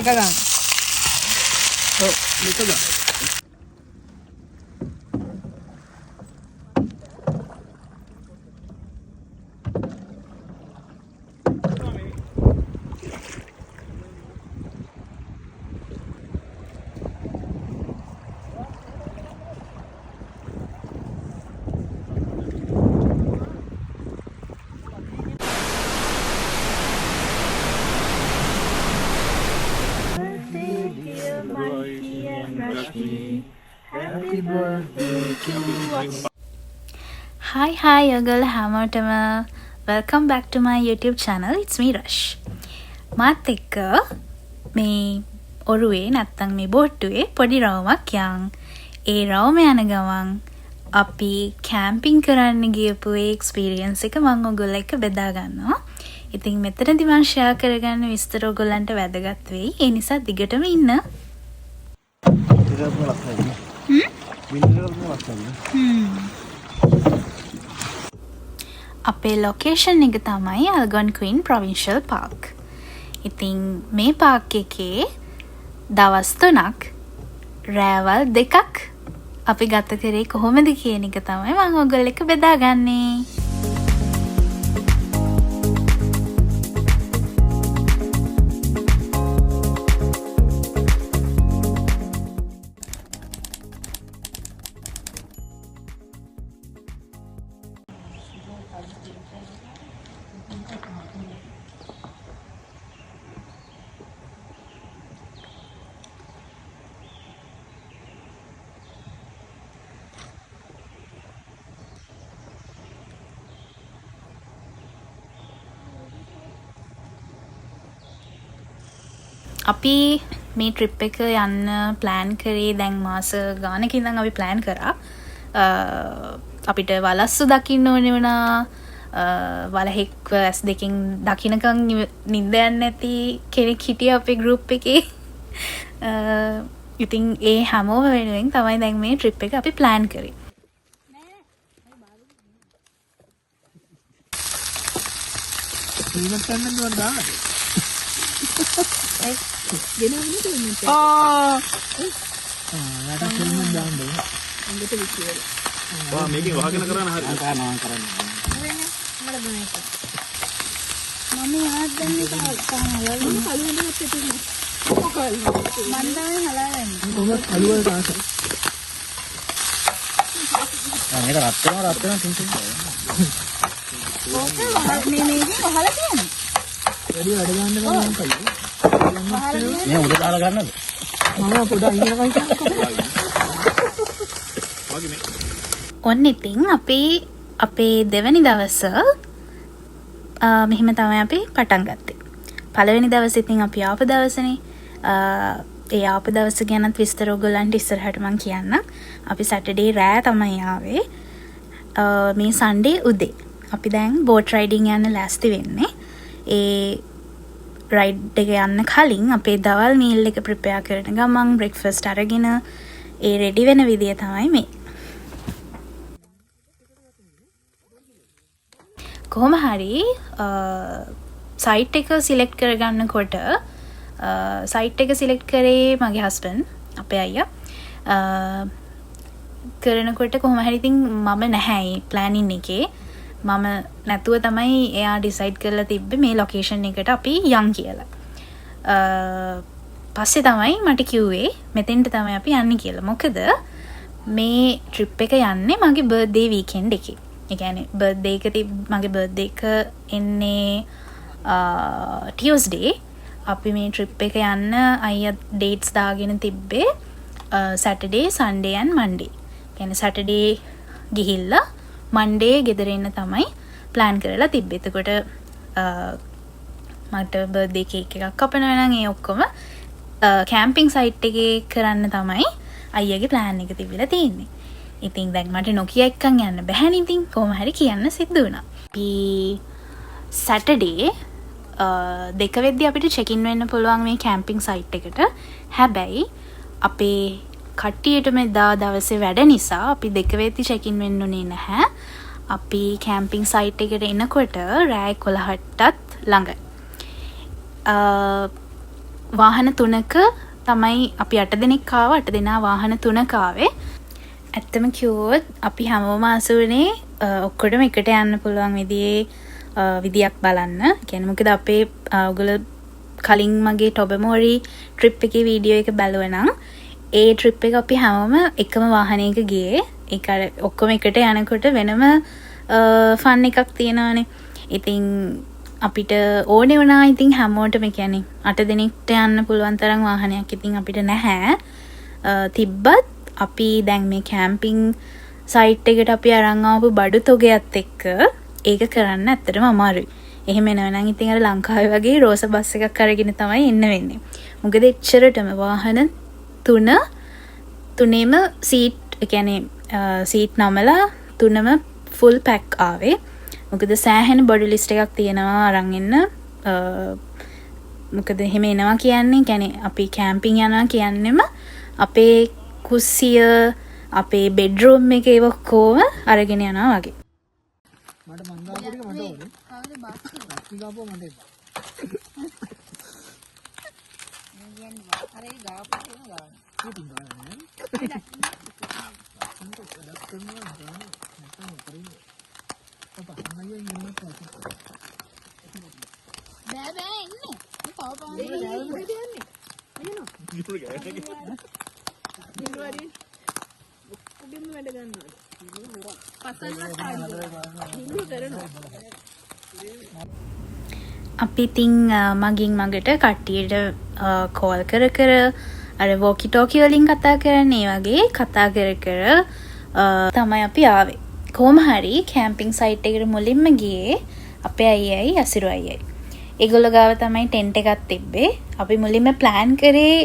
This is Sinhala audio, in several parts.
මේක ගන්න. ඔව් මේක ගන්න. Hi ඔයගොල්ලෝ හැමෝටම welcome back to my YouTube channel. It's me Rush. මාත් එක්ක මේ ඔරුවේ නැත්තම් මේ බෝට්ටුවේ පොඩි රවුමක් යන්. ඒ රවුම යන ගමන් අපි කැම්පින් කරන්න ගියපු ඒ එක්ස්පීරියන්ස් එක මම ඔයගොල්ලෝ එක්ක බෙදා ගන්නවා. ඉතින් මෙතනදී මම ෂෙයා කරගන්න විස්තර ඔයගොල්ලන්ට වැදගත් වෙයි. ඒ නිසා දිගටම ඉන්න. අපේ ලොකේෂන් එක තමයි Algonquin Provincial Park. ඉතින් මේ පාක් එකේ දවස් 3ක් රෑවල් 2ක් අපි ගත කරේ කොහොමද කියන එක තමයි මම ඔයගොල්ලෝ එක්ක බෙදාගන්නේ. අපි මේ ට්‍රිප් එක යන්න ප්ලෑන් කරේ දැන් මාස ගානක ඉඳන් අපි ප්ලෑන් කරා. අපිට වලස්සු දකින්න ඕනේ වුණා. වලහෙක්ව ඇස් දෙකෙන් දකින්නකම් නිින්ද යන්නේ නැති කෙනෙක් හිටියා අපේ ගෲප් එකේ. ඉතින් ඒ හැමෝම වෙනුවෙන් තමයි දැන් මේ ට්‍රිප් එක අපි ප්ලෑන් කරේ. මේකේ වහගෙන කරන්න හරියට. ඔන්න ඉතින් අපේ දෙවැනි දවස මෙහෙම තමයි අපි පටන් ගත්තේ. පළවෙනි දවසේ ඉතින් අපි ආපු දවසනේ. ඒ ආපු දවස ගැනත් විස්තර ඔයගොල්ලන්ට ඉස්සරහට මම කියන්නම්. අපි සැටර්ඩේ රෑ තමයි ආවේ. මේ සන්ඩේ උදේ අපි දැන් බෝට් රයිඩින් යන්න ලෑස්ති වෙන්නේ. ඒ රයිඩ් එක යන්න කලින් අපේ දවල් මීල් එක ප්‍රිපෙයාර් කරන ගමන් බ්‍රෙක්ෆාස්ට් අරගෙන ඒ රෙඩි වෙන විදිය තමයි මේ. කොහොම හරි සයිට් එක සිලෙක්ට් කරගන්නකොට සයිට් එක සිලෙක්ට් කරේ මගේ හස්බන්ඩ් අපේ අයියා. කරනකොට කොහොම හරි ඉතින් මම නැහැ ප්ලෑනින් එකේ. මම නැතුව තමයි එයා ඩිසයිඩ් කරලා තිබ්බේ මේ ලොකේෂන් එකට අපි යන් කියලා. පස්සේ තමයි මට කිව්වේ මෙතෙන්ට තමයි අපි යන්නේ කියලා. මොකද මේ ට්‍රිප් එක යන්නේ මගේ බර්ත්ඩේ වීකෙන්ඩ් එකේ. ඒ කියන්නේ බර්ත්ඩේ එක මගේ බර්ත්ඩේ එක එන්නේ ටියුස්ඩේ. අපි මේ ට්‍රිප් එක යන්න අයියා ඩේට්ස් දාගෙන තිබ්බේ සැටර්ඩේ, සන්ඩේ and මන්ඩේ. කියන්නේ සැටර්ඩේ ගිහිල්ලා මන්ඩේ ගෙදර එන්න තමයි ප්ලෑන් කරලා තිබ්බේ. එතකොට මට බර්ත්ඩේ කේක් එකක් කපනවා නම් ඒ ඔක්කොම කැම්පින් සයිට් එකේ කරන්න තමයි අයියාගේ ප්ලෑන් එක තිබිලා තියෙන්නේ. ඉතින් දැන් මට නොකිය එක්කන් යන්න බැහැනේ. ඉතින් කොහොම හරි කියන්න සිද්ධ වුණා. අපි සැටර්ඩේ 2 වෙද්දී අපිට චෙක් ඉන් වෙන්න පුළුවන් මේ කැම්පින් සයිට් එකට. හැබැයි අපේ කට්ටියටම එදා දවසේ වැඩ නිසා අපි 2 වෙද්දී චෙක් ඉන් වෙන්න උනේ නැහැ. අපි කැම්පින් සයිට් එකට එනකොට රෑ 11ටත් ළඟයි. වාහන 3ක තමයි අපි 8 දෙනෙක් ආව. 8 දෙනා වාහන 3ක ආවේ. ඇත්තම කිව්වොත් අපි හැමෝම ආසුනේ ඔක්කොටම එකට යන්න පුළුවන් විදියක් බලන්න. කියන්නේ මොකද අපේ ඔයගොල්ලෝ කලින් මගේ ටොබමෝරි ට්‍රිප් එකේ වීඩියෝ එක බලුවනම් ඒ ට්‍රිප් එක අපි හැමෝම එකම වාහනයක ගියේ. ඒක අර ඔක්කොම එකට යනකොට වෙනම ෆන් එකක් තියෙනවානේ. ඉතින් අපිට ඕනේ වුණා ඉතින් හැමෝටම කියන්නේ 8 දෙනෙක්ට යන්න පුළුවන් තරම් වාහනයක් ඉතින් අපිට නැහැ. තිබ්බත් අපි දැන් මේ කැම්පින් සයිට් එකට අපි අරන් ආපු බඩු තොගයත් එක්ක ඒක කරන්න ඇත්තටම අමාරුයි. එහෙම වෙනවනම් ඉතින් අර ලංකාවේ වගේ රෝස බස් එකක් අරගෙන තමයි එන්න වෙන්නේ. මොකද එච්චරටම වාහන තුනේම සීට් කියන්නේ සීට් නමලා තුනම ෆුල් පැක් ආවේ. මොකද සෑහෙන බොඩි ලිස්ට් එකක් තියෙනවා අරන් එන්න. මොකද එහෙම එනවා කියන්නේ අපි කැම්පින් යනවා කියන්නෙම අපේ කුස්සිය අපේ බෙඩ්රූම් එක ඒව කොහොම අරගෙන යනවා වගේ. මට මන්දාපුරික මට ඕනේ. කවුද බස් ගාපුව මට එපා. මම කියන්නේ අර ඒ ගාපුව කියන ගාන. ඉතින් ගාන නෑ. බෑ එන්නේ. අපි ඉතින් මගින් මගට කට්ටියට කෝල් කර අර වෝකි ටෝකි වලින් කතා කරන්නේ වගේ කතා කර තමයි අපි ආවේ. කොහොම හරි කැම්පින් සයිට් එකට මුලින්ම ගියේ අපේ අයියයි අසිරු අයියයි. ඒගොල්ලෝ ගාව තමයි ටෙන්ට් එකක් තිබ්බේ. අපි මුලින්ම ප්ලෑන් කරේ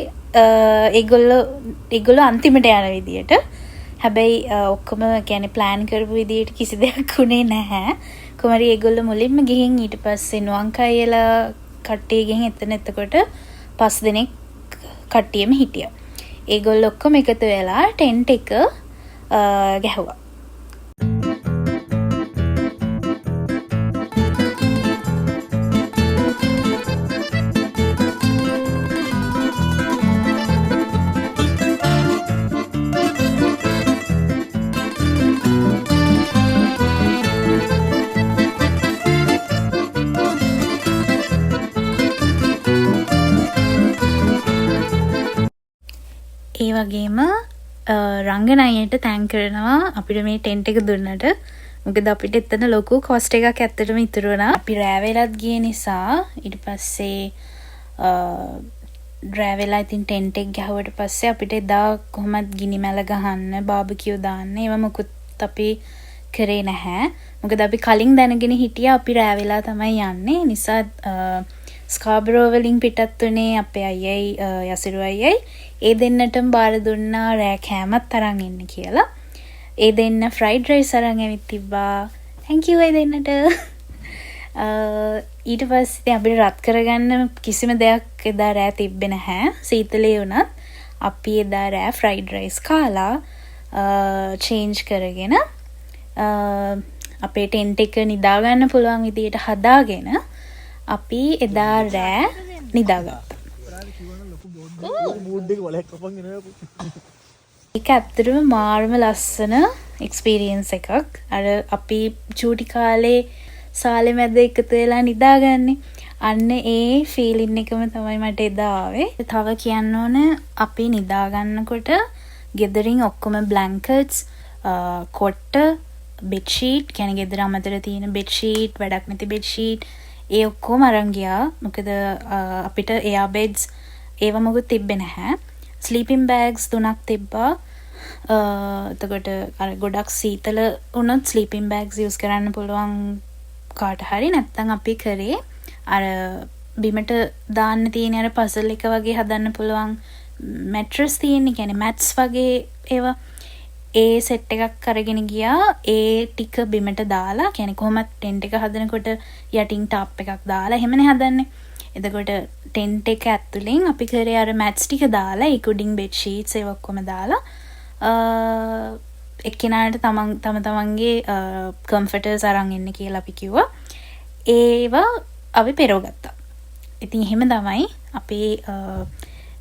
ඒගොල්ලෝ අන්තිමට යන විදියට. හැබැයි ඔක්කොම කියන්නේ ප්ලෑන් කරපු විදියට කිසි දෙයක් උනේ නැහැ. කොහමරි ඒගොල්ලෝ මුලින්ම ගිහින් ඊට පස්සේ නුවන්කයිලා කට්ටිය ගිහින් එතකොට 5 දෙනෙක් කට්ටියම හිටියා. ඒගොල්ලෝ ඔක්කොම එකතු වෙලා ටෙන්ට් එක ගැහුවා. ඒ වගේම රංගන අයියට තෑන්ක් කරනවා අපිට මේ ටෙන්ට් එක දුන්නට. මොකද අපිට එතන ලොකු කොස්ට් එකක් ඇත්තටම ඉතුරු වුණා. අපි රෑ වෙලත් ගිය නිසා ඊට පස්සේ රෑ වෙලා ඉතින් ටෙන්ට් එක ගහුවට පස්සේ අපිට එදා කොහොමද ගිනි මැල ගහන්න බාබකියු දාන්න ඒව මොකුත් අපි කරේ නැහැ. මොකද අපි කලින් දැනගෙන හිටියා අපි රෑ වෙලා තමයි යන්නේ. නිසා ස්කාබරෝ වලින් පිටත් වුණේ අපේ අයියයි යසිරු අයියයි. ඒ දෙන්නටම බාර දුන්නා රෑ කෑමත් අරන් එන්න කියලා. ඒ දෙන්න ෆ්‍රයිඩ් රයිස් අරන් ඇවිත් තිබ්බා. thank you ඒ දෙන්නට. ඊට පස්සේ අපිට රත් කරගන්න කිසිම දෙයක් එදා රෑ තිබ්බේ නැහැ. සීතලේ වුණත් අපි එදා රෑ ෆ්‍රයිඩ් රයිස් කාලා චේන්ජ් කරගෙන අපේ ටෙන්ට් එක නිදා ගන්න පුළුවන් විදියට හදාගෙන අපි එදා රෑ නිදාගත්තා. ඒක ඇත්තටම මාරම ලස්සන එක්ස්පීරියන්ස් එකක්. අර අපි චූටි කාලේ සාලේ මැද එකතු වෙලා නිදාගන්නේ. අන්න ඒ ෆීලින් එකම තමයි මට එදා ආවේ. තව කියන්න ඕන අපි නිදාගන්නකොට ගෙදරින් ඔක්කොම බ්ලැන්කට්ස්, කොට්ට, බෙඩ්ෂීට්, කියන්නේ ගෙදර අමතර තියෙන බෙඩ්ෂීට්, වැඩක් නැති බෙඩ්ෂීට් ඒ ඔක්කොම අරන් ගියා. මොකද අපිට එයා බෙඩ්ස් ඒව මොකුත් තිබ්බේ නැහැ. ස්ලීපින් බෑග්ස් 3ක් තිබ්බා. එතකොට අර ගොඩක් සීතල වුණොත් ස්ලීපින් බෑග්ස් යූස් කරන්න පුළුවන් කාට හරි. නැත්නම් අපි කරේ අර බිමට දාන්න තියෙන අර පසල් එක වගේ හදන්න පුළුවන් මැට්‍රස් තියෙන්නේ. කියන්නේ මැට්ස් වගේ ඒවා. ඒ සෙට් එකක් අරගෙන ගියා. ඒ ටික බිමට දාලා කියන්නේ කොහොමද ටෙන්ට් එක හදනකොට යටින් ටාප් එකක් දාලා එහෙමනේ හදන්නේ. එතකොට ටෙන්ට් එක ඇතුලෙන් අපි කරේ අර මැට්ස් ටික දාලා ඒ කුඩින් බෙඩ් ෂීට්ස් ඒ ඔක්කොම දාලා එක්කෙනාට තමන්ගේ කම්ෆර්ටර්ස් අරන් එන්න කියලා අපි කිව්වා. ඒවා අපි පෙරවගත්තා. ඉතින් එහෙම තමයි අපේ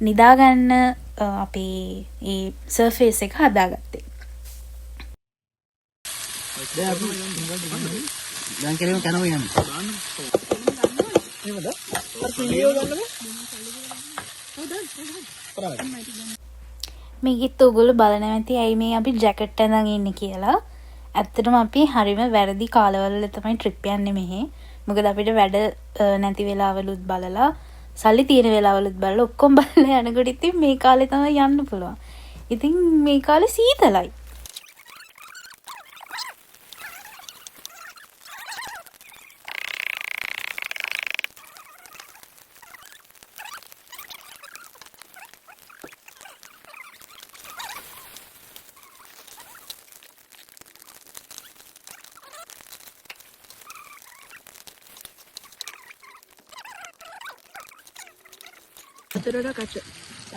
නිදාගන්න අපේ ඒ සර්ෆේස් එක හදාගත්තේ. දැන් කෙරෙම කනවා යන්න. එහෙමද? අර වීඩියෝ ගන්නම. මේකත් ඔයගොල්ලෝ බලන ඇති ඇයි මේ අපි ජැකට් ඇඳන් ඉන්නේ කියලා. ඇත්තටම අපි හරිම වැරදි කාලවල තමයි ට්‍රිප් යන්නේ මෙහි. මොකද අපිට වැඩ නැති වෙලාවලුත් බලලා සල්ලි තියෙන වෙලාවලුත් බලලා ඔක්කොම බලලා යනකොට ඉතින් මේ කාලේ තමයි යන්න පුළුවන්. ඉතින් මේ කාලේ සීතලයි.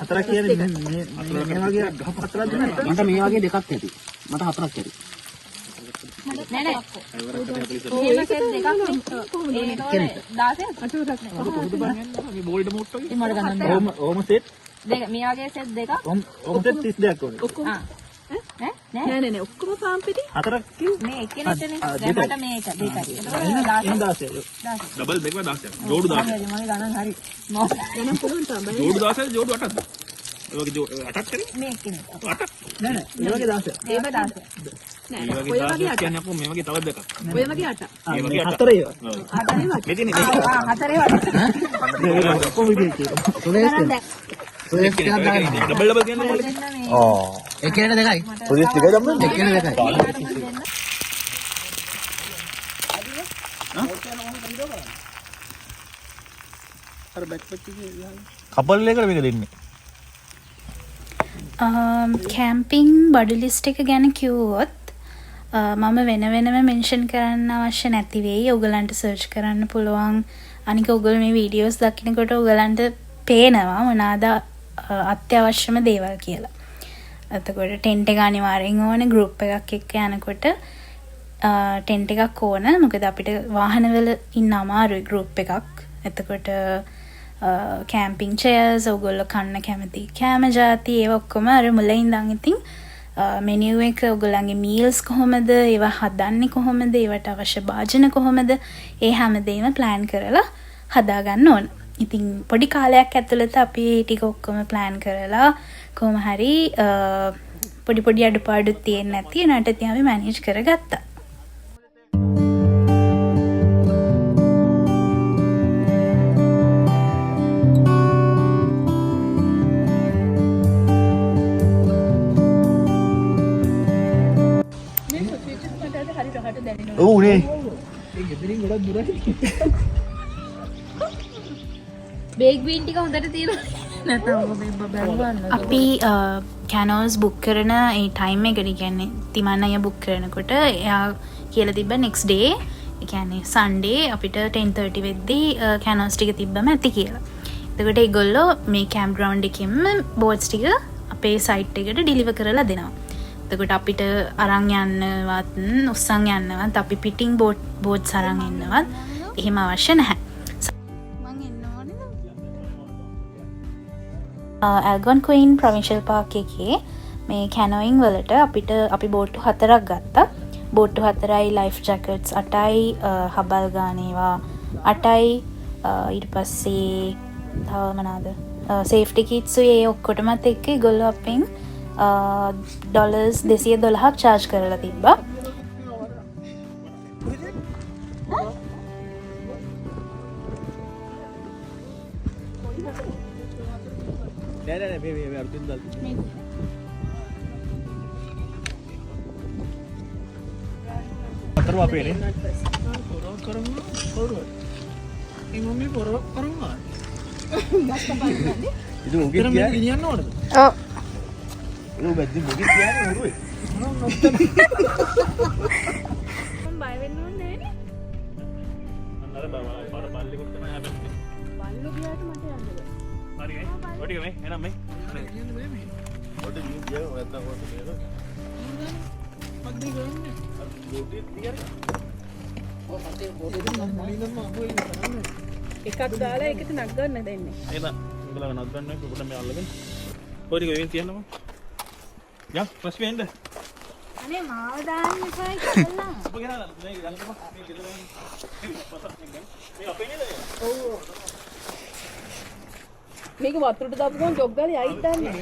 හතරක් කියන්නේ මේ වගේ ගහ හතරක් දෙනවා. මට මේ වගේ දෙකක් ඇති. මට හතරක් ඇති. නෑ නෑ. එහෙම සෙට් දෙකක් කොහොමද මේ 16 8ක් නෑ. මේ බෝල්ඩ් මෝඩ් වගේ. ඉතින් මට ගන්න බෑ. ඕම සෙට් දෙක මේ වගේ සෙට් දෙකක්. ඕම සෙට් 32ක් ඕනේ. ඔක්කොම නෑ නෑ ඔක්කොම පාම් පිටි හතරක් කිව්ව. මේ එක්කෙනෙක්නේ. දැන් මට මේක දෙකයි. එහෙනම් 16. डबल देखवा 10 जोड़ 10 මම ගණන් හරි. ගණන් පුළුවන් තමයි. जोड़ 10 जोड़ 8 ඒ වගේ 8ක් කරේ මේ එක්කෙනෙක්. 8ක් නෑ නෑ ඒ වගේ 16. ඒව 16. මේ වගේ 10 කියන්නේ අපෝ මේ වගේ තව දෙකක් ඔය වගේ 8ක්. මේ වගේ හතර ඒවා. හතරේ වගේ. මේ තියෙන්නේ හතරේ වගේ. ඔක්කොම විදිහට. සුලේස් සුලේස් ටිකක් දාන්න. डबल डबल කියන්නේ මොකද එක්කෙනෙක් දෙකයි. සුලේස් ටික ගමු. එක්කෙනෙක් දෙකයි. අර බැක් පැක් එකේ කපල් එකකට මේක දෙන්නේ කැම්පිං බඩු ලිස්ට් එක ගැන කිව්වොත් මම වෙන වෙනම මෙන්ෂන් කරන්න අවශ්‍ය නැති වෙයි. ඔයගලන්ට සර්ච් කරන්න පුළුවන්. අනික ඔයගොල්ලෝ මේ වීඩියෝස් දකිනකොට ඔයගලන්ට පේනවා මොනවාද අත්‍යවශ්‍යම දේවල් කියලා. එතකොට ටෙන්ට් එක අනිවාර්යෙන් ඕනේ. ගෲප් එකක් එක්ක යනකොට ටෙන්ට් එකක් ඕන. මොකද අපිට වාහනවල ඉන්න අමාරුයි ගෲප් එකක්. එතකොට කැම්පිං චෙයර්ස්, ඔයගොල්ලෝ කන්න කැමති කෑම ಜಾති ඒවා ඔක්කොම අර මුලින් ඉඳන් ඉතින් මෙනියු එක ඔයගොල්ලන්ගේ මීල්ස් කොහොමද, ඒවා හදන්නේ කොහොමද, ඒවට අවශ්‍ය භාජන කොහොමද, ඒ හැමදේම ප්ලෑන් කරලා හදාගන්න ඕන. ඉතින් පොඩි කාලයක් ඇතුළත අපි ටික ඔක්කොම ප්ලෑන් කරලා කොහොම හරි පොඩි පොඩි අඩුපාඩු තියෙන්නේ නැති නට ඉතින් අපි මැනේජ් කරගත්තා. ඔව් නේ ඒ ගෙදරින් ගොඩක් දුරයි. බේක් බීන් ටික හොඳට තියෙනවා. නැත්නම් ඔබ බලන්න. අපි කැනෝස් බුක් කරන ඒ ටයිම් එකට කියන්නේ තිමන් අය බුක් කරනකොට එයා කියලා තිබ්බ නෙක්ස්ට් ඩේ, ඒ කියන්නේ සන්ඩේ අපිට 10:30 වෙද්දී කැනෝස් ටික තිබ්බම ඇති කියලා. එතකොට ඒගොල්ලෝ මේ කැම්ප් ග්‍රවුන්ඩ් එකෙන්ම බෝට්ස් ටික අපේ සයිට් එකට ඩිලිවර් කරලා දෙනවා. එතකොට අපිට අරන් යන්නවත් උස්සන් යන්නවත් අපි පිටින් බෝට්ස් අරන් එන්නවත් එහෙම අවශ්‍ය නැහැ. ඇල්ගොන් ක්වීන් ප්‍රොවින්ෂල් පාක් එකේ මේ කැනෝයින් වලට අපි බෝට්ටු 4ක් ගත්තා. බෝට්ටු 4යි ලයිෆ් ජැකට්ස් 8යි හබල් ගානේවා 8යි ඊට පස්සේ තව මොනවාද සේෆ්ටි කිට්ස් ඒ ඔක්කොටමත් එක්ක ඒගොල්ලෝ අපෙන් $212ක් චාර්ජ් කරලා තිබ්බා. නෑ නෑ මේ අරුතින් දාලා අතර අපේනේ කරමු පොරොව. ඒ මම්මි පොරොව කරනවා. ಇದು ಮುಗಿತ್ ඉතර මේ කියන්නේ ගෙනියන්න ඕනද? ඔව්. ಇದು බැද්දි මුගිත් කියන්නේ උරුවේ මම බය වෙන්න ඕනේ නෑනේ. අන්නර බාර බල්ලෙකුත් තමයි හැබැයි බල්ලෝ ගියාට මට යන්න බෑ. හරි මේ ඔටික මේ එනම් මේ කියන්න බෑ මේ. ඔටි ගියා නැත්නම් කොහොමද කියලා මද්දේ ගන්නේ. ලෝටි තියරි ඔය මතේ පොඩි මම මුලින්ම අහුවෙන්නේ කරන්නේ. එකක් දාලා ඒකට නක් ගන්න දෙන්නේ. එන උඹලා නද්දන්න පොඩ මේ අල්ලගෙන පොඩි ගෙවින් තියන්නම යා ප්‍රශ්න වෙන්න අනේ මාව දාන්න එපා කියලා. ඔබ ගෙනල්ලා මේ ගන්නකො මේ ගෙදර මේ අපේ නේද ඔව්. මේක වතුරට දාපු ගමන් ජොග් ගාලා යයිත් දාන්නේ.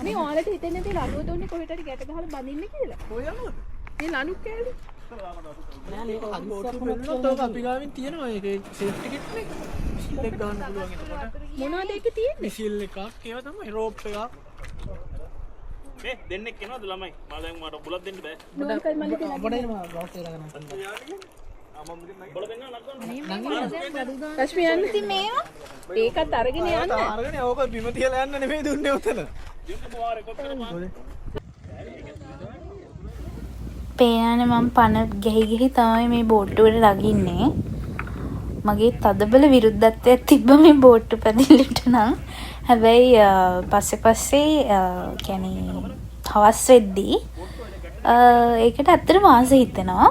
මේ ඔයාලට හිතෙන්නේ නැති ලණුව දුන්නේ කොහෙට හරි ගැට ගහලා බඳින්න කියලා. කොයි යනවද? මේ ලණු කෑලි. අපි ගාවින් තියෙනවා ඒක සේෆ්ටි කිට් එක. මිසිල් එක ගන්න පුළුවන් එතකොට. මොනවද ඒකේ තියෙන්නේ? මිසිල් එකක් ඒවා තමයි රෝප් එකක්. මේ දෙන්නෙක් එනවද ළමයි මම දැන් මට බුලත් දෙන්න බෑ නෝකල් මල්ලි කියලා. අපිට එනවා ග්‍රවුස් එක ගන්න. බල දෙන්න නගන්න රශ්මි යන්න. ඉතින් මේවා ඒකත් අරගෙන යන්න. අරගෙන ඕක බිම තියලා යන්න නෙමෙයි දුන්නේ උතන. පේනනේ මම පන ගෙහි තමයි මේ බෝට්ටුවට ලගින්නේ. මගේ තදබල විරුද්ධත්වයක් තිබ්බ මේ බෝට්ටු පැදිල්ලට නම්. හැබැයි පස්සේ කියන්නේ හවස් වෙද්දී ඒකට ඇත්තටම ආස හිතෙනවා.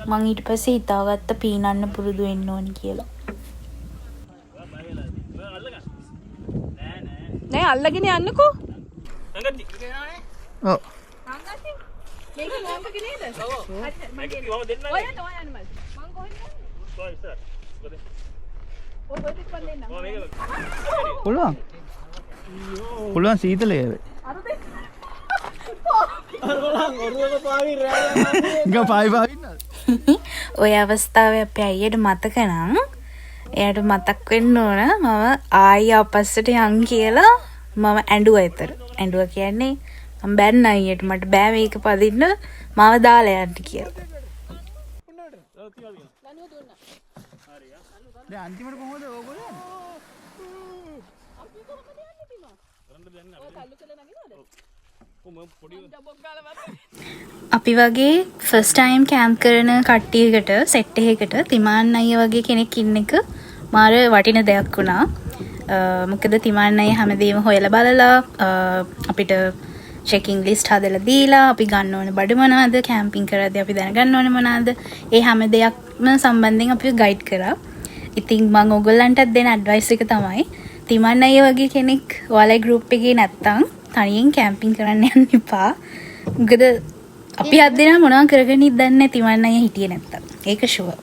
මං ඊට පස්සේ හිතාගත්ත පීනන්න පුරුදු වෙන්න ඕනි කියලා. නෑ අල්ලගෙන යන්නකෝ. සංගති ඔව්. සංගති. මේක මොකක්ද නේද? ඔව්. මේක කිව්වම දෙන්න ඔය යන්න මල්. මං කොහෙන්ද? කොයි ඉස්සර ඔය බඩේ පල්ලෙන්න. පුළුවන්. පුළුවන් සීතලේ වේ. ඔය අවස්ථාවේ අපේ අයියට මතක නම් එයාට මතක් වෙන්න ඕන මම ආයි ආපස්සට යන් කියලා මම ඇඬුවා ඒතර. ඇඬුවා කියන්නේ මම බැන්න අයියට මට බෑ මේක පදින්න මාව දාලා යන්න කියලා. දැන් අන්තිමට කොහොමද ඕගොල්ලෝ? අපි වගේ ෆස්ට් ටයිම් කැම්ප් කරන කට්ටියකට සෙට් එකකට තිමාන් අයියා වගේ කෙනෙක් ඉන්න එක මාර වටින දෙයක් වුණා. මොකද තිමාන් අයියා හැමදේම හොයලා බලලා අපිට චෙකින් ලිස්ට් හදලා දීලා අපි ගන්න ඕන බඩු මොනවද කැම්පින් කරද්දී අපි දැනගන්න ඕනේ මොනවද ඒ හැම දෙයක්ම සම්බන්ධයෙන් අපිව ගයිඩ් කරා. ඉතින් මම ඔයගොල්ලන්ටත් දෙන ඇඩ්වයිස් එක තමයි තිමාන් අයියා වගේ කෙනෙක් ඔයාලගේ ගෲප් එකේ නැත්තම් තනියෙන් කැම්පින් කරන්න යන්න එපා. මොකද අපි හත් දෙනා මොනවා කරගෙන ඉඳන්නේ නැහැ තිමන් අයියා හිටියේ නැත්තම්. ඒක ෂුවර්.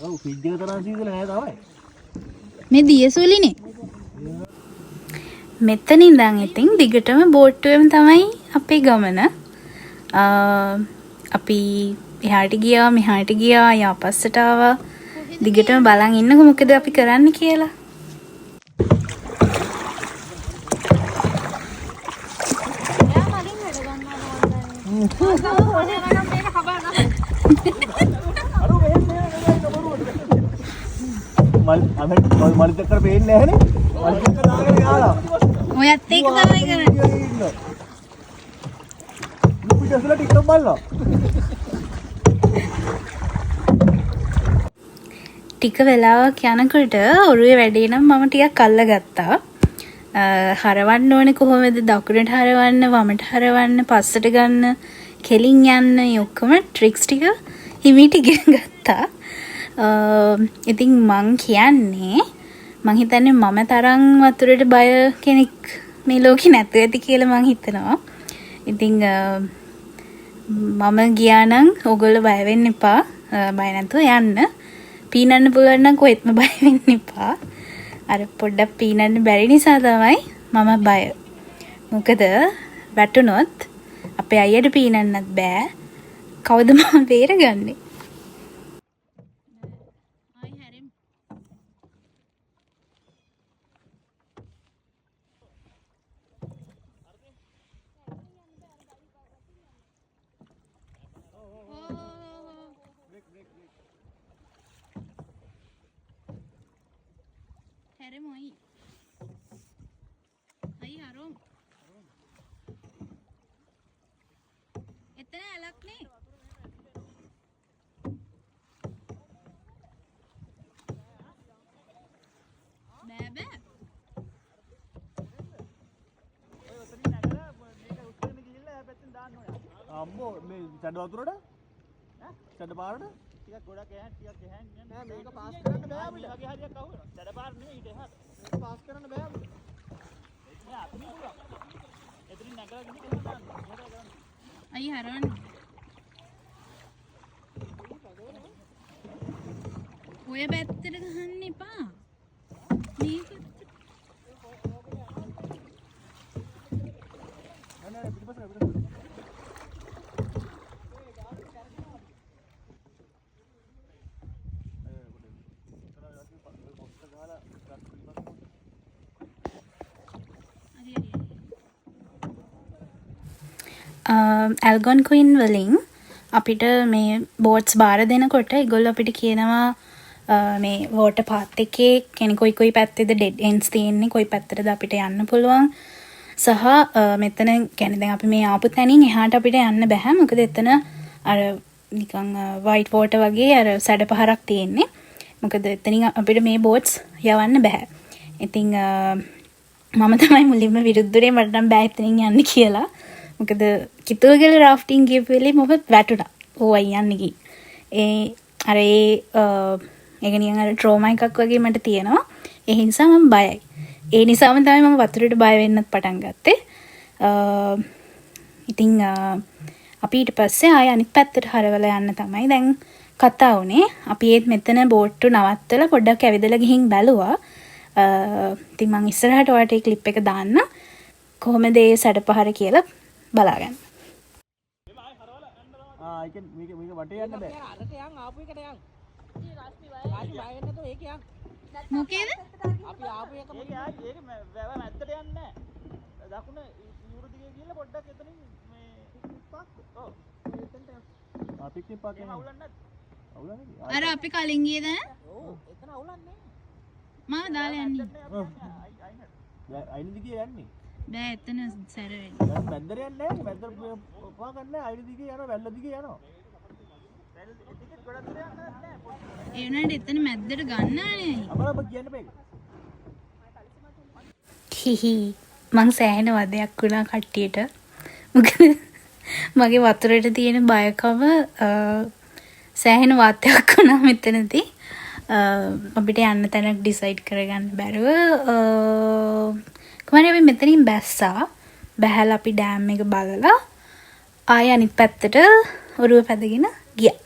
ඔව් ෆ්‍රිජ් එක තරම් සීතල නෑ තමයි. මේ දියසූලිනේ. මෙතන ඉඳන් ඉතින් දිගටම බෝට්ටුවෙම තමයි අපේ ගමන. අපි එහාට ගියා මෙහාට ගියා යාපස්සට ආවා. දිගටම බලන් ඉන්නකො මොකද අපි කරන්න කියලා. මල් චක්‍ර පේන්නේ නැහනේ. මල් චක්‍ර දාගෙන ගහලා. ඔයත් ඒක තමයි කරන්නේ. පිටසලා ටිකක් බලලා. ටික වෙලාවක් යනකොට ඔරුවේ වැඩේ නම් මම ටිකක් අල්ලගත්තා. හරවන්න ඕනේ කොහොමද දකුණට හරවන්න වමට හරවන්න පස්සට ගන්න කෙලින් යන්න මේ ඔක්කොම ට්‍රික්ස් ටික හිමීට ඉගෙන ගත්තා. ඉතින් මං කියන්නේ මං හිතන්නේ මම තරම් වතුරට බය කෙනෙක් මේ ලෝකේ නැතුව ඇති කියලා මං හිතනවා. ඉතින් මම ගියා නම් ඕගොල්ලෝ බය වෙන්න එපා. බය නැතුව යන්න. පීනන්න පුළුවන් නම් කොහෙත්ම බය වෙන්න එපා. අර පොඩ්ඩක් පීනන්න බැරි නිසා තමයි මම බය. මොකද වැටුනොත් අපේ අයියට පීනන්නත් බෑ. කවුද මම බේරගන්නේ? අම්බෝ මේ සැඩ වතුරට සැඩ පාරට ටිකක් ගොඩක් එහා ටිකක් එහා යන්න නෑ මේක පාස් කරන්න බෑ අපිට වගේ හරියක් අහුවෙනවා සැඩ පාර නෙමෙයි ඊට එහාට මේක පාස් කරන්න බෑ අපිට නෑ අතනින් පුළුවන් එතනින් නැගලා ගිහින් එහෙම ගන්න අයිය හරවන්න ඔය පැත්තට ගහන්න එපා මේක නෑ පිටිපස්සට ඇල්ගොන් ක්වීන් වලින් අපිට මේ බෝට්ස් බාර දෙනකොට ඒගොල්ලෝ අපිට කියනවා මේ වෝටර් පාත් එකේ කියන්නේ කොයි පැත්තේද ඩෙඩ් එන්ඩ්ස් තියෙන්නේ කොයි පැත්තටද අපිට යන්න පුළුවන් සහ මෙතන කියන්නේ දැන් අපි මේ ආපු තැනින් එහාට අපිට යන්න බෑ මොකද එතන අර නිකන් වයිට් වෝටර් වගේ අර සැඩ පහරක් තියෙන්නේ මොකද එතනින් අපිට මේ බෝට්ස් යවන්න බෑ ඉතින් මම තමයි මුලින්ම විරුද්ධුනේ මට නම් බෑ එතනින් යන්න කියලා මොකද කිතුවගල රාෆ්ටිං ගියපු වෙලේ මම වැටුණා. ඕවයි යන්නේ කි. ඒක නිකන් අර ට්‍රෝමා එකක් වගේ මට තියෙනවා. ඒ නිසා මම බයයි. ඒ නිසාම තමයි මම වතුරට බය වෙන්නත් පටන් ගත්තේ. ඉතින් අපි ඊට පස්සේ ආය අනිත් පැත්තට හරවලා යන්න තමයි දැන් කතා වුණේ. අපි ඒත් මෙතන බෝට්ටු නවත්තලා පොඩ්ඩක් ඇවිදලා ගිහින් බැලුවා. ඉතින් මම ඉස්සරහට ඔයාලට ඒ ක්ලිප් එක දාන්න. කොහොමද ඒ සැඩපහර කියලා බලාගන්න. ඒක මේක වටේ යන්න බෑ. අරට යන් ආපු එකට යන්. රාජි බය වෙන්න නැතෝ ඒක යන්. මොකේද අපි ආපු එක ඒක වැව මැද්දට යන්නේ නෑ. දකුණ යුරු දිගේ ගිහලා පොඩ්ඩක් එතනින් මේ පාක්. ඔව්. එතනට යන්න. පික්නික් පාක් එක අවුලන්නේ නැද්ද? අවුලන්නේ. අර අපි කලින් ගියද ඔව් එතන අවුලන්නේ මම දාලා යන්නේ අයින දිගේ යන්නේ. බෑ එතන සැර වෙන්නේ දැන් මැද්දට යන්නේ නෑ. මැද්දට පවා ගන්න අයින දිගේ යනවා වැල්ල දිගේ යනවා. වැල්ල දිගේ ගොඩක් දුර යන්නේ නෑ. ඒ වුණාට එතන මැද්දට ගන්නානේ අපරම කියන්න බෑ. හිහි මං සෑහෙන වදයක් වුණා කට්ටියට මොකද මගේ වතුරට තියෙන බයකම සෑහෙන වාතයක් වුණා මෙතනදී අපිට යන්න තැනක් ඩිසයිඩ් කරගන්න බැරුව කොහොමද අපි මෙතනින් බැස්සා බැහැලා අපි ඩෑම් එක බලලා ආය අනිත් පැත්තට ඔරුව පැදගෙන ගියා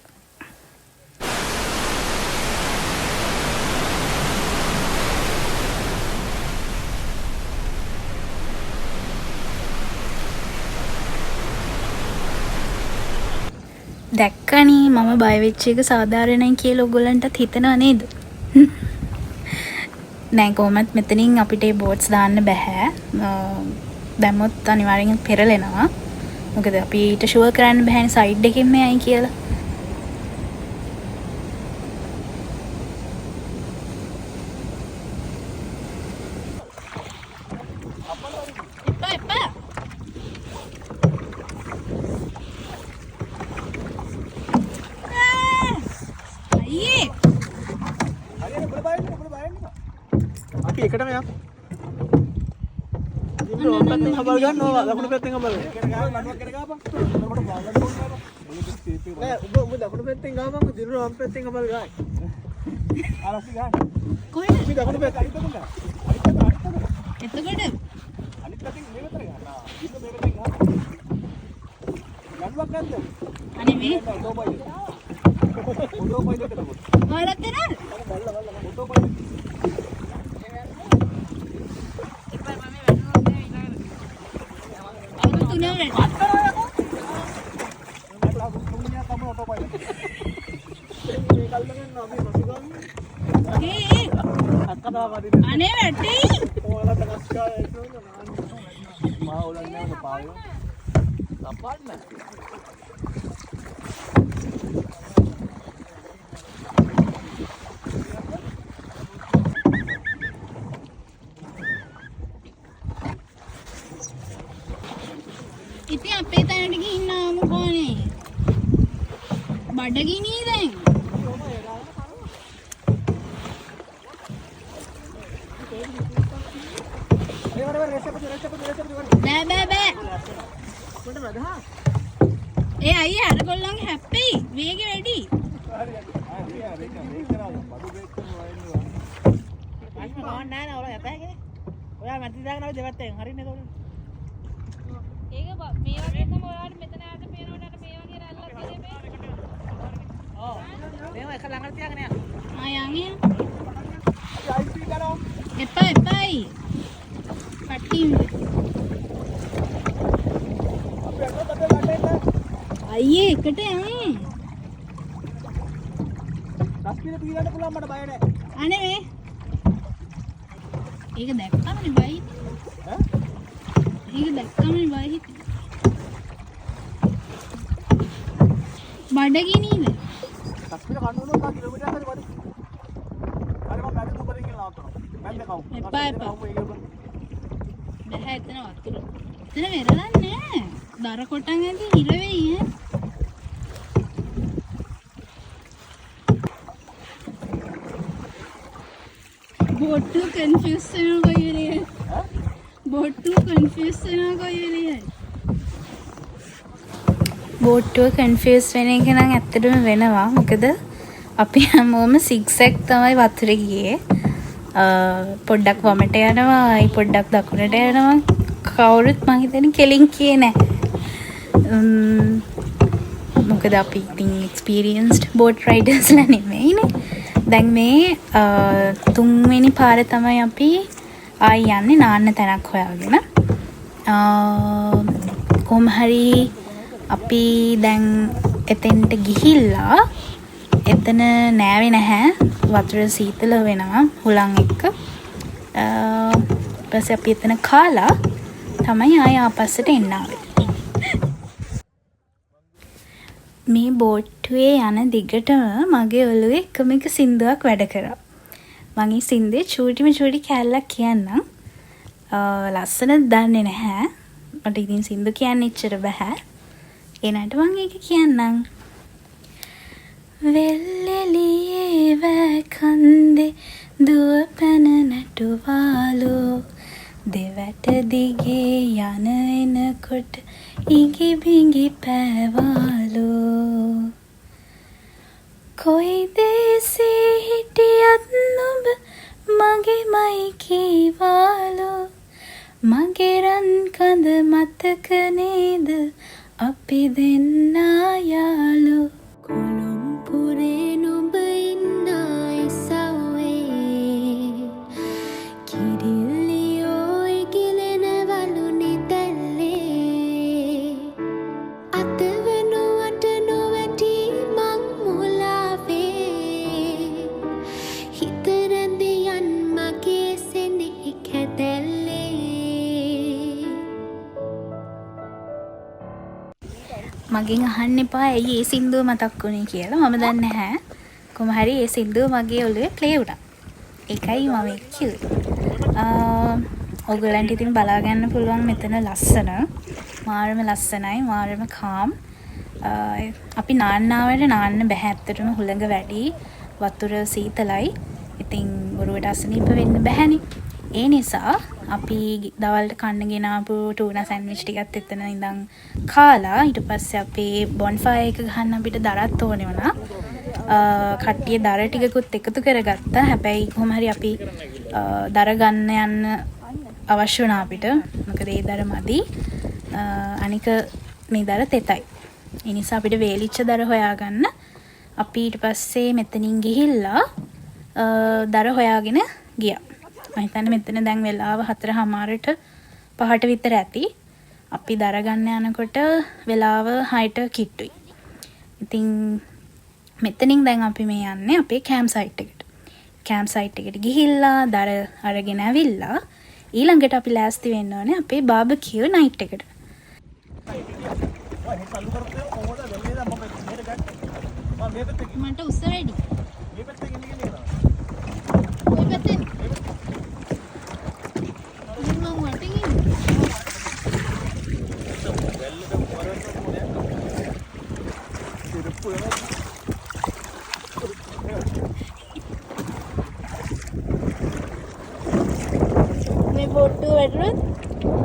දැක්කනේ මම බය වෙච්ච එක සාධාරණයි කියලා ඔයගොල්ලන්ටත් හිතනව නේද? නෑ කොහොමත් මෙතනින් අපිට ඒ බෝට්ස් දාන්න බෑ. දැම්මොත් අනිවාර්යෙන් පෙරලෙනවා. මොකද අපි ඊට ෂුවර් කරන්න බෑනේ සයිඩ් එකකින් මෙයයි කියලා. අපි එකටම යමු. ඉතින් ඔය පැත්තෙන් හබල් ගන්නවා ලකුණු පැත්තෙන් හබල් ගන්නවා. නඩුවක් කර ගාපන්. මට බාගන්න ඕනේ නෑ ඔබ ලකුණු පැත්තෙන් ගාපන් දිනුර වම් පැත්තෙන් හබල් ගායි. ආරසි ගායි. කොහෙද? අපි ලකුණු පැත්ත අනිත් පැත්තෙන් ගන්න. එතකොට අනිත් පැත්තෙන් මේ පැත්තට ගන්නවා. ඉන්න මේ පැත්තෙන් ගන්න. නඩුවක් ගන්නද? අනේ මේ ඔතෝ පොයි. ඔතෝ පොයි දෙකට පොත්. ඔයාලත් එනවද? ඔතෝ පොයි. අනේ වැටේ ඉතින් අපේ තැනට ගිහින් ආමු කොහොනේ බඩගිනී දැන් නෑ බෑ බෑ ඒ අයියා අර ගොල්ලන්ගේ හැප්පෙයි වේගෙ වැඩි. ඔයා මැටි දාගෙන ආව දෙවත්තෙන් හරින්නේ ඒක. ඒක මේ වගේ තමයි ඔයාලට මෙතන ආද පේනවනේ මේ වගේ රැල්ලක් තියෙන්නේ. ඔව්. මේව එක ළඟට තියාගෙන යන්න. යන්නේ. අයිස් පී කරා. එපයි. පටින්. අයියේ එකට යන්නේ. දස්පින පීරන්න පුළුවන් මට බය නැහැ. අනේ මේ. ඒක දැක්කමනේ බයි. ඈ? ඒක දැක්කමනේ බයි. බඩගිනීද? දස්පින කන්න උනොත් ආ කිලෝමීටර් හරි වඩි. අර මම බැලු දුපරින් කියලා නවත්තනවා. මැද්ද කවු. එපා. බෑ එතන වතුර. එතන වෙරළක් නෑ. දර කොටන් ඇති හිර වෙයි ඈ. බොට්ටු කන්ෆියුස් වෙනවා කොයිනේ. බොට්ටු කන්ෆියුස් වෙනවා කොයිනේ. බොට්ටුව කන්ෆියුස් වෙන එක නම් ඇත්තටම වෙනවා. මොකද අපි හැමෝම සිග්සැග් තමයි වතුරේ ගියේ. පොඩ්ඩක් වමට යනවා, අයි පොඩ්ඩක් දකුණට යනවා. කවුරුත් මං හිතන්නේ කෙලින් කියේ නැහැ. මොකද අපි ඉතින් එක්ස්පීරියන්ස්ඩ් බෝට් රයිඩර්ස්ලා නෙමෙයිනේ. දැන් මේ තුන්වෙනි පාර තමයි අපි ආයි යන්නේ නාන්න තැනක් හොයාගෙන. කොහොම හරි අපි දැන් එතෙන්ට ගිහිල්ලා එතන නෑවේ නැහැ. වතුර සීතල වෙනවා හුලං එක්ක. ඊපස්සේ අපි එතන කාලා තමයි ආය ආපස්සට එන්න ආවේ. මේ බෝට්ටුවේ යන දිගටම මගේ ඔළුවේ එකම එක සින්දුවක් වැඩ කරා. මම මේ සින්දුවේ චූටිම චූටි කැලලක් කියන්නම්. ලස්සනද දන්නේ නැහැ. මට ඉතින් සින්දු කියන්න ඉච්චර බෑ. එනට මම ඒක කියන්නම්. වෙල්ලෙලියේ වැකන්දේ දුව පැන නැටුවාලෝ දෙවැට දිගේ යන එනකොට ඉඟි බිඟි පෑවාලෝ කොයි දේසේ හිටියත් නුඹ මගේමයි කීවාලෝ මගේ රන් කඳ මතක නේද අපි දෙන්නා යාලෝ කොළොම්පුරේ නුඹ ඉන්නා ඉසව්වේ කිරිල්ලියෝ ඉගිලෙන වලුනි දැල්ලේ අත වෙනුවට නොවැටි මං මුලාවේ හිත රැඳියන් මගේ සෙනෙහි කැදැල්ලේ මගෙන් අහන්න එපා ඇයි ඒ සින්දුව මතක් වුණේ කියලා. මම දන්නේ නැහැ. කොහොම හරි ඒ සින්දුව මගේ ඔළුවේ ප්ලේ වුණා. ඒකයි මම කිව්වේ. ඔයගලන්ට ඉතින් බලා ගන්න පුළුවන් මෙතන ලස්සන. මාරම ලස්සනයි, මාරම කාම්. අපි නාන්නාවට නාන්න බෑ ඇත්තටම හුළඟ වැඩි. වතුර සීතලයි. ඉතින් බොරුවට අසනීප වෙන්න බෑනේ. ඒ නිසා අපි දවල්ට කන්න ගෙනාපු ටූනා සෑන්ඩ්විච් ටිකත් එතන ඉඳන් කාලා ඊට පස්සේ අපේ බොන්ෆයර් එක ගහන්න අපිට දරත් ඕනේ වුණා. කට්ටිය දර ටිකකුත් එකතු කරගත්තා. හැබැයි කොහොම හරි අපි දර ගන්න යන්න අවශ්‍ය වුණා අපිට. මොකද ඒ දර මදි. අනික මේ දර තෙතයි. ඒ නිසා අපිට වේලිච්ච දර හොයාගන්න අපි ඊට පස්සේ මෙතනින් ගිහිල්ලා දර හොයාගෙන ගියා. මම හිතන්නේ මෙතන දැන් වෙලාව 4:00ට 5ට විතර ඇති. අපි දර ගන්න යනකොට වෙලාව 6ට කිට්ටුයි. ඉතින් මෙතනින් දැන් අපි මේ යන්නේ අපේ කැම්ප් සයිට් එකට. කැම්ප් සයිට් එකට ගිහිල්ලා දර අරගෙන ඇවිල්ලා ඊළඟට අපි ලෑස්ති වෙන්න ඕනේ අපේ බාබකියු නයිට් එකට. මට උස්ස රෙඩි. මේ පැත්තෙන් ඉන්නේ නේද? ඔය පැත්තෙන්. මම වටින් ඉන්නේ. මේ බොට්ටුව වැටුනොත්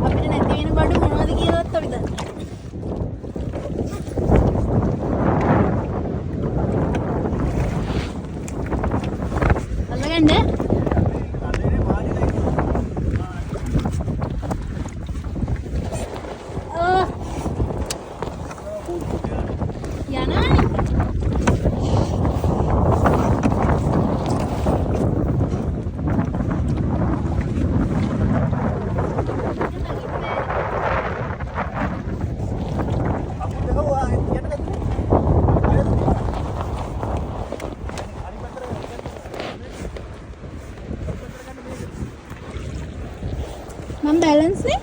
අපිට නැති වෙන බඩු මොනවද කියලාත් අපි දන්නේ. එන්න. මම බැලන්ස් නේ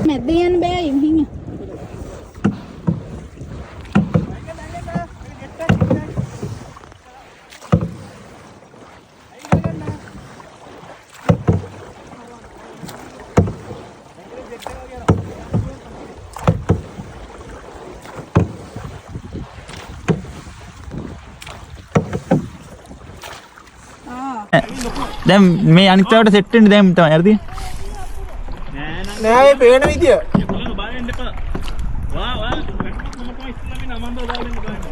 මැද්ද යන්න බෑ ඉන්නේ දැන් මේ අනිත් පැයට සෙට් වෙන්න දැන් තමයි හරිද? නෑ ඒ පේන විදිය. බලන්න බලන්න එපා. වා වා මම තමයි ඉස්සෙල්ලා මේ නමන්ද දාලා ඉන්න බලන්න.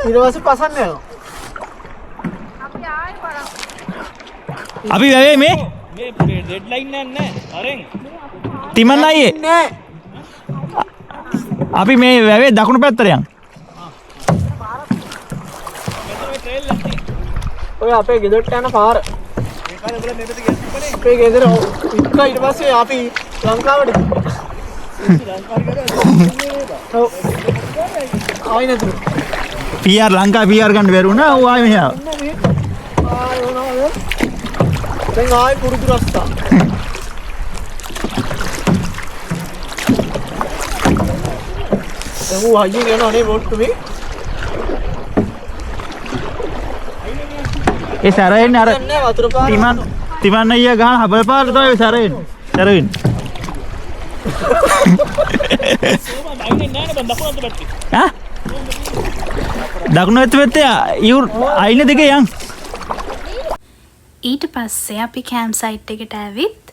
ඊට පස්සේ පසන්න යනවා. අපි වැවේ මේ ඩෙඩ්ලයින් එකක් නැහැ. අරෙන්. තිමන් අයියේ. නෑ. අපි මේ වැවේ දකුණු පැත්තට යන්. ඔය අපේ ගෙදරට යන පාර. ඒකනේ උඹලා මෙතන ගියත් අපේ ගෙදර ඉක්කා ඊට පස්සේ අපි ලංකාවට ඔව්. ආයි නේද? PR ලංකා PR ගන්න බැරුණා. ඌ ආයෙ මෙහා. ආයි ඕනවද? දැන් ආයි පුරුදු රස්තා. දැන් ඌ අයියෙන් යනවා නේ බොට්ටු මේ. ඒ සැරෙන්නේ අර නෑ වතුර පාර. තිමන් අයියා ගහන හබල් පාර තමයි සැරෙන්නේ. සැරෙන්නේ. ඈ? දකුණු පැත්තේ යූර් අයින දෙකේ යන්. ඊට පස්සේ අපි කැම්ප් සයිට් එකට ඇවිත්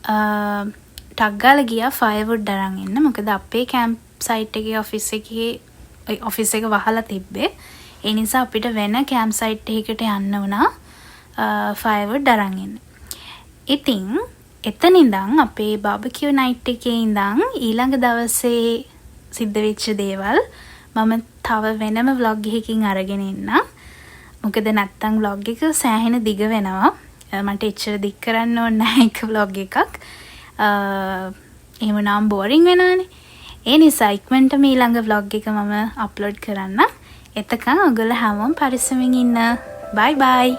ටක් ගාලා ගියා ෆයර්වුඩ් අරන් එන්න. මොකද අපේ කැම්ප් සයිට් එකේ ඔෆිස් එක වහලා තිබ්බේ. ඒ නිසා අපිට වෙන කැම්ප් සයිට් එකකට යන්න වුණා ෆයර්වුඩ් අරන් එන්න. ඉතින් එතන ඉඳන් අපේ බාබකියු නයිට් එකේ ඉඳන් ඊළඟ දවසේ සිද්ධ වෙච්ච දේවල් මම තව වෙනම vlog එකකින් අරගෙන එන්නම්. මොකද නැත්තම් vlog එක සෑහෙන දිග වෙනවා. මට එච්චර දික් කරන්න ඕනේ නැහැ එක vlog එකක්. එහෙම නම් බෝරින් වෙනවනේ. ඒ නිසා ඉක්මනට මේ ඊළඟ vlog එක මම අප්ලෝඩ් කරන්න. එතකන් ඔයගොල්ලෝ හැමෝම පරිස්සමින් ඉන්න. බයි බයි.